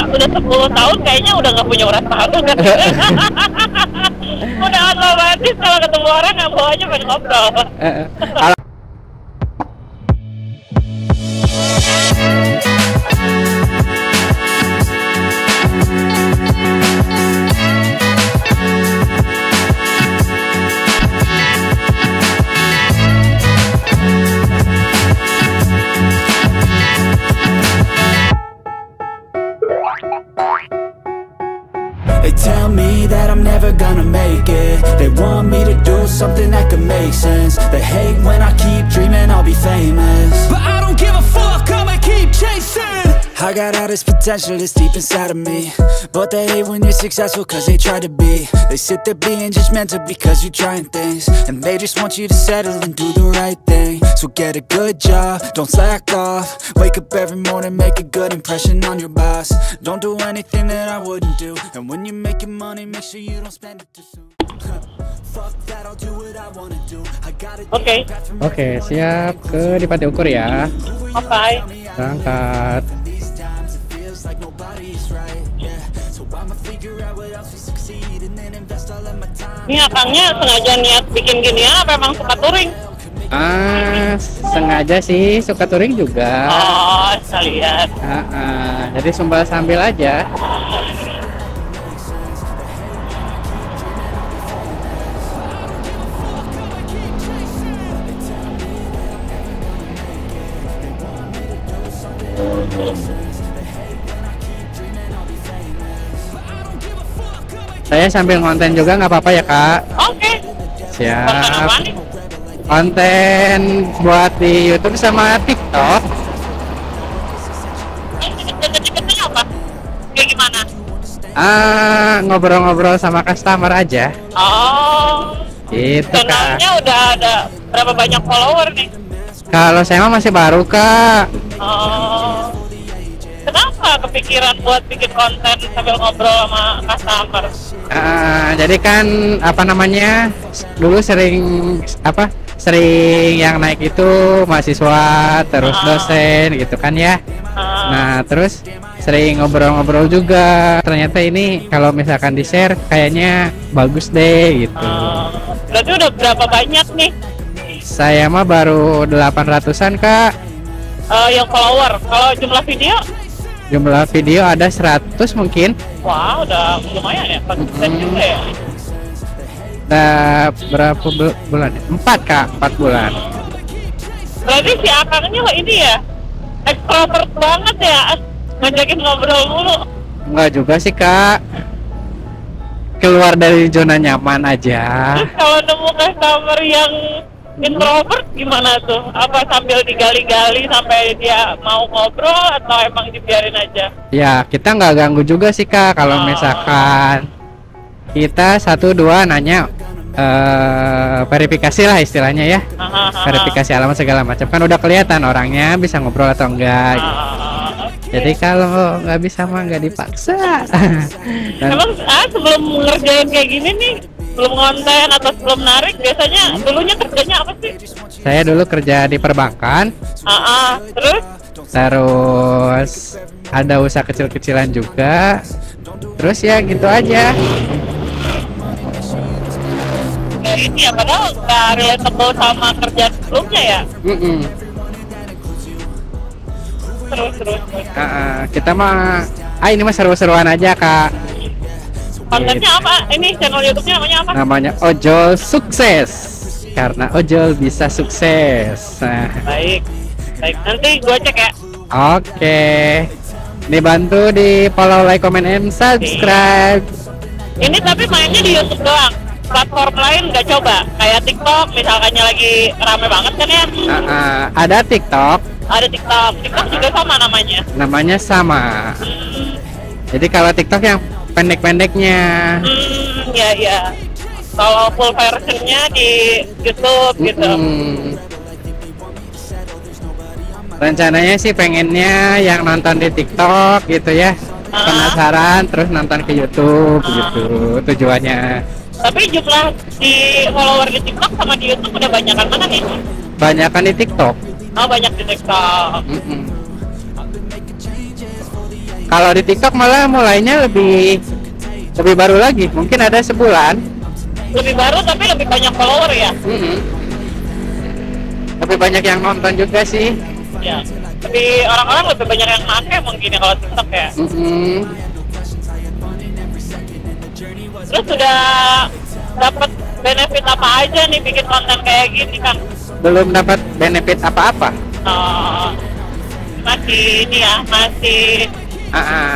udah 10 tahun kayaknya udah nggak punya urat malu kan. Udah otomatis kalau ketemu orang nggak bawanya pengen ngobrol. They tell me that I'm never gonna make it. They want me to do something that could make sense. They hate when I keep dreaming I'll be famous, but I don't give a fuck, I'ma keep chasing. I got all this potential that's deep inside of me, but they hate when you're successful cause they try to be. They sit there being judgmental because you're trying things, and they just want you to settle and do the right thing. So get a good job, don't slack off. Wake up every morning, make a good impression on your boss. Don't do anything that I wouldn't do, and when you're making money, make sure you don't spend it too soon. Fuck that, I'll do what I wanna do. I gotta Oke, siap ke Dipati Ukur ya. Oke. Berangkat. Ini akangnya sengaja niat bikin ginian apa emang suka touring? Sengaja sih, suka touring juga. Oh, saya lihat. Jadi sumbal sambil aja. Saya sambil konten juga nggak apa-apa ya kak? Oke. Siap. Konten apa nih? Konten buat di YouTube sama TikTok. Deket-deketnya apa? Kayak gimana? Ngobrol-ngobrol sama customer aja. Oh. Gitu kak. Channelnya udah ada berapa banyak follower nih? Kalau saya mah masih baru kak. Oh. Kenapa kepikiran buat bikin konten sambil ngobrol sama customer? Jadi kan apa namanya, dulu sering yang naik itu mahasiswa terus dosen gitu kan ya. Nah terus sering ngobrol-ngobrol juga, ternyata ini kalau misalkan di share kayaknya bagus deh gitu. Berarti udah berapa banyak nih? Saya mah baru 800-an kak. Yang follower. Kalau jumlah video ada 100 mungkin. Wah, udah lumayan ya, konsisten juga ya. Udah berapa bulan? 4 kak, 4 bulan. Berarti si akangnya ini ya, extrovert banget ya, ngajakin ngobrol mulu. Enggak juga sih kak, keluar dari zona nyaman aja. Terus kalau nemu customer yang introvert gimana tuh? Apa sambil digali-gali sampai dia mau ngobrol atau emang dibiarin aja? Ya kita nggak ganggu juga sih kak, kalau misalkan kita 1-2 nanya verifikasi lah istilahnya ya. Verifikasi alamat segala macam, kan udah kelihatan orangnya bisa ngobrol atau enggak gitu. Jadi kalau nggak bisa mah nggak dipaksa. Emang sebelum ngerjain kayak gini nih, sebelum konten atau sebelum narik, biasanya dulunya kerjanya apa sih? Saya dulu kerja di perbankan. Terus ada usaha kecil-kecilan juga. Terus ya gitu aja. Ya ini ya, padahal nggak relatable sama kerjaan sebelumnya ya. Terus. Kita mah ini mah seru-seruan aja kak. Kontennya apa? Ini channel YouTube-nya namanya apa? Namanya Ojol Sukses, karena ojol bisa sukses. Baik, nanti gue cek ya. Oke, dibantu di follow, like, comment, and subscribe. Ini tapi mainnya di YouTube doang, platform lain nggak coba? Kayak TikTok misalkannya lagi rame banget kan ya? Ada TikTok. TikTok juga sama namanya? Namanya sama. Jadi kalau TikTok yang pendek-pendeknya. Ya. Kalau full versionnya di YouTube gitu. Rencananya sih pengennya yang nonton di TikTok gitu ya, penasaran terus nonton ke YouTube gitu tujuannya. Tapi jumlah di follower di TikTok sama di YouTube udah banyakan mana nih? Banyakan di TikTok. Oh, banyak di TikTok. Kalau di TikTok malah mulainya lebih baru lagi, mungkin ada sebulan. Lebih baru tapi lebih banyak follower ya. Lebih banyak yang nonton juga sih. Ya. Tapi orang-orang lebih banyak yang pakai mungkin ya kalau TikTok ya. Terus sudah dapat benefit apa aja nih bikin konten kayak gini kan? Belum dapat benefit apa-apa. Masih ini ya, masih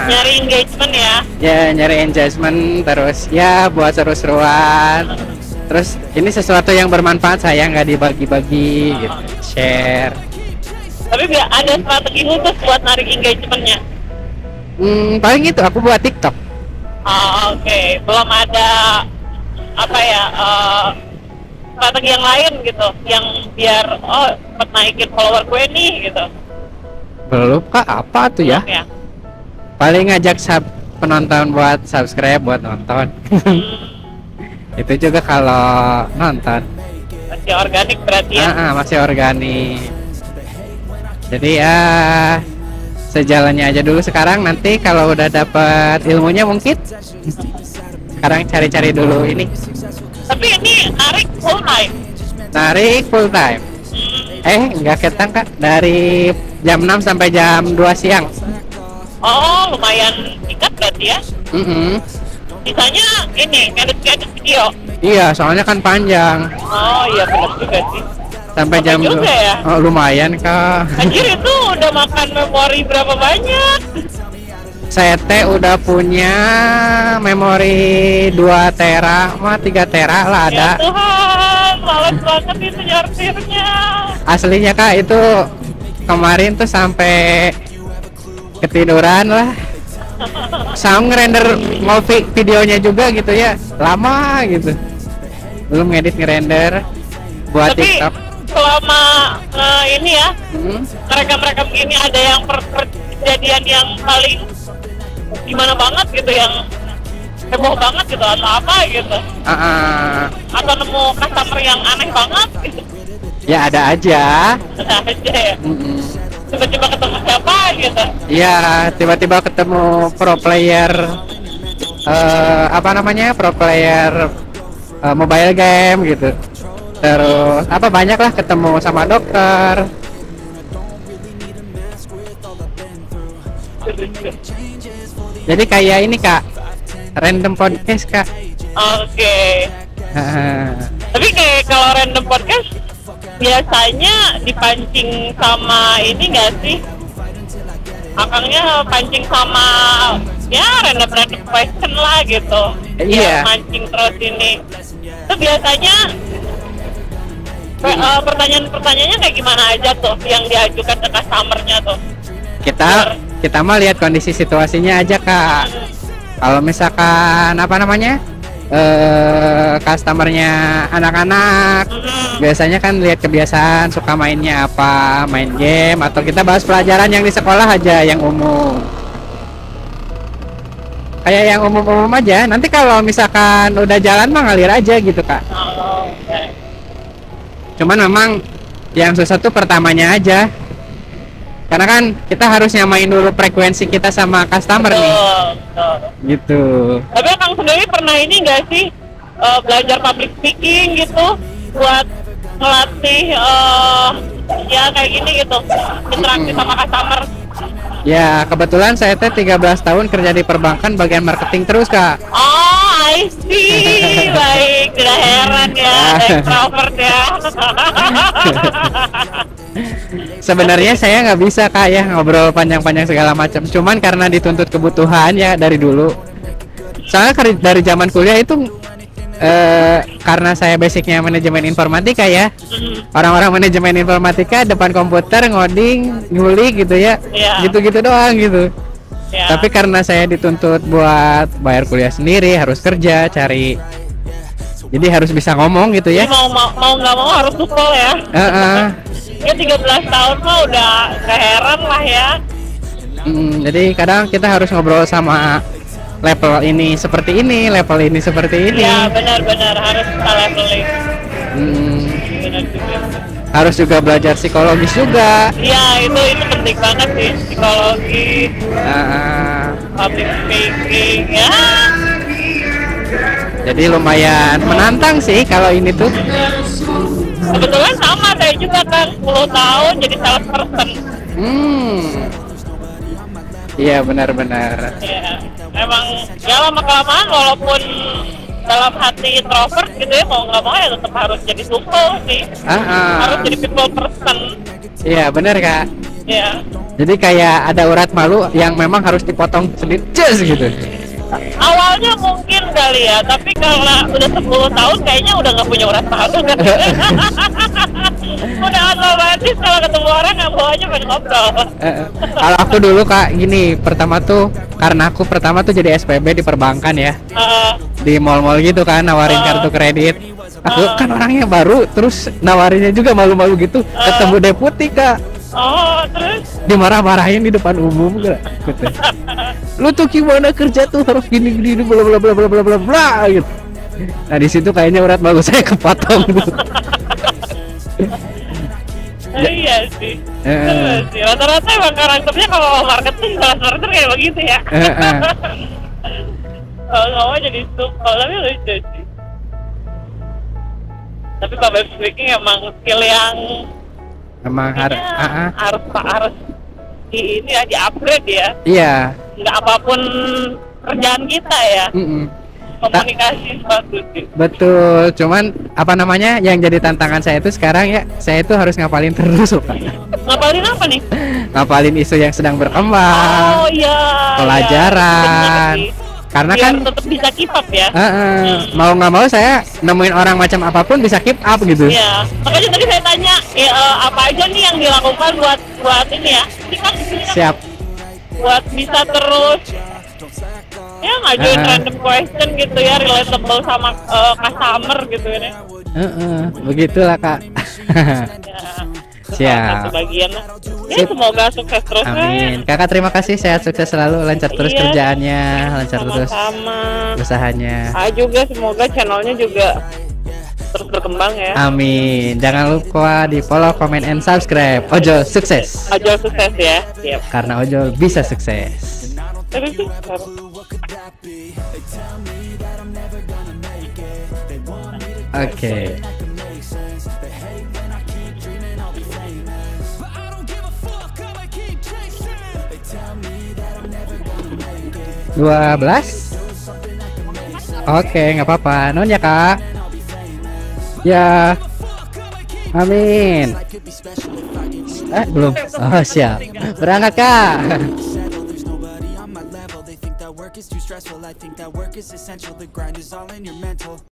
nyari engagement ya. Ya, nyari engagement terus ya buat seru-seruan. Terus ini sesuatu yang bermanfaat, saya nggak dibagi-bagi gitu, share. Tapi ada strategi khusus buat narik engagementnya? Paling itu aku buat TikTok. Oke. Belum ada apa ya strategi yang lain gitu, yang biar cepet naikin follower gue nih gitu. Belum kak, apa tuh ya? Paling ngajak penonton buat subscribe, buat nonton. Itu juga kalau nonton. Masih organik berarti ya? Masih organik. Jadi ya sejalannya aja dulu sekarang, nanti kalau udah dapat ilmunya mungkin. Sekarang cari-cari dulu ini. Tapi ini narik full time? Narik full time. Enggak ketang kak, dari jam 6 sampai jam 2 siang. Oh, lumayan singkat berarti ya? Sisanya ini, ngedit video? Iya, soalnya kan panjang. Oh iya, benar juga sih. Sampai jam juga ya? Lumayan kak. Anjir, itu udah makan memori berapa banyak? Saya udah punya memori 2 tera, 3 tera lah ada. Ya Tuhan, males banget itu nyortirnya. Aslinya kak, itu kemarin tuh sampai ketiduran lah. Sama ngerender videonya juga gitu ya, lama gitu. Belum ngedit ngerender buat tapi TikTok. Selama ini ya, mereka ini ada yang kejadian yang paling gimana banget gitu, yang heboh banget gitu atau apa gitu? Atau nemu customer yang aneh banget gitu? Ya ada aja. Ada aja ya. Tiba-tiba ketemu siapa gitu? Iya, tiba-tiba ketemu pro player pro player mobile game gitu. Terus banyak lah, ketemu sama dokter. Jadi kayak ini kak, random podcast kak. Oke. Tapi kayak kalau random podcast biasanya dipancing sama ini nggak sih? Akangnya pancing sama ya random question lah gitu. Iya. Mancing terus ini. Itu biasanya pertanyaan-pertanyaannya kayak gimana aja tuh yang diajukan ke customernya tuh? Kita mah lihat kondisi situasinya aja kak. Kalau misalkan customernya anak-anak, biasanya kan lihat kebiasaan, suka mainnya apa, main game, atau kita bahas pelajaran yang di sekolah aja, yang umum. Kayak yang umum-umum aja. Nanti kalau misalkan udah jalan mah ngalir aja gitu kak. Cuman memang yang susah tuh pertamanya aja. Karena kan kita harus nyamain dulu frekuensi kita sama customer nih. Gitu. Tapi Kang sendiri pernah ini nggak sih belajar public speaking gitu buat melatih ya kayak gini gitu, interaksi sama customer? Ya kebetulan saya 13 tahun kerja di perbankan bagian marketing terus kak. Oh I see, baik, tidak heran ya, extrovert ya. Sebenarnya saya nggak bisa kak ya ngobrol panjang-panjang segala macam, cuman karena dituntut kebutuhan ya dari dulu. Soalnya dari zaman kuliah itu karena saya basicnya manajemen informatika ya, orang-orang manajemen informatika depan komputer ngoding, ngulik gitu ya, gitu-gitu doang gitu. Tapi karena saya dituntut buat bayar kuliah sendiri, harus kerja, jadi harus bisa ngomong gitu ya. Jadi mau nggak mau harus supel ya. Ya 13 tahun mah udah gak heran lah ya. Jadi kadang kita harus ngobrol sama level ini seperti ini, level ini seperti ini. Ya benar-benar harus kita leveling. Benar juga. harus juga belajar psikologis juga. Iya, itu penting banget sih, psikologi, public speaking ya. Jadi lumayan menantang sih kalau ini tuh. Kebetulan sama saya juga kan 10 tahun jadi salesperson. Iya benar-benar. Ya, emang ya lama-kelamaan walaupun dalam hati introvert gitu ya, mau nggak mau ya tetap harus jadi people sih. Harus jadi people person. Iya benar Kak. Iya. Jadi kayak ada urat malu yang memang harus dipotong sedikit gitu. Awalnya mungkin kali ya, tapi kalau udah 10 tahun kayaknya udah nggak punya urat malu kan. Udah otomatis kalau ketemu orang nggak bawanya pengen ngobrol. Kalau aku dulu Kak gini, pertama tuh karena aku pertama tuh jadi SPB di perbankan ya, di mall-mall gitu kan, nawarin kartu kredit. Aku kan orangnya baru, terus nawarinnya juga malu-malu gitu. Ketemu deputi Kak. Terus dimarah-marahin di depan umum gitu. Lu tuh gimana kerja tuh harus gini bla bla bla bla bla bla bla gitu. Nah di situ kayaknya urat malu saya kepotong gitu. Iya sih. Rata-rata emang karakternya kalau marketing karakter kayak begitu ya. Kalau nggak jadi suka, tapi lucu sih. Tapi public speaking emang skill yang emang harus di upgrade ya. Iya. Nggak apapun kerjaan kita ya. Komunikasi bagus sih. Betul. Cuman apa namanya yang jadi tantangan saya itu sekarang ya, saya itu harus ngapalin terus loh Pak. Ngapalin apa nih? Ngapalin isu yang sedang berkembang. Oh iya. Pelajaran. Iya. Karena biar kan tetap bisa keep up ya. Mau nggak mau saya nemuin orang macam apapun bisa keep up gitu. Iya. Makanya tadi saya tanya apa aja nih yang dilakukan buat ini ya. Siap. Buat bisa terus ya ngajuin random question gitu ya, relatable sama customer gitu ya. Begitulah Kak. Siap. Bagian lah. Ya semoga sukses terus. Amin. Kakak terima kasih, sehat sukses selalu, lancar terus kerjaannya, lancar terus usahanya. Juga semoga channelnya juga terus berkembang ya. Amin. Jangan lupa di follow, comment, and subscribe. Ojol sukses. Ojol sukses ya. Siap. Karena ojol bisa sukses. Oke. 12. Oke, nggak apa-apa. Non ya Kak. Ya. Amin. Belum. Oh siap. Berangkat Kak.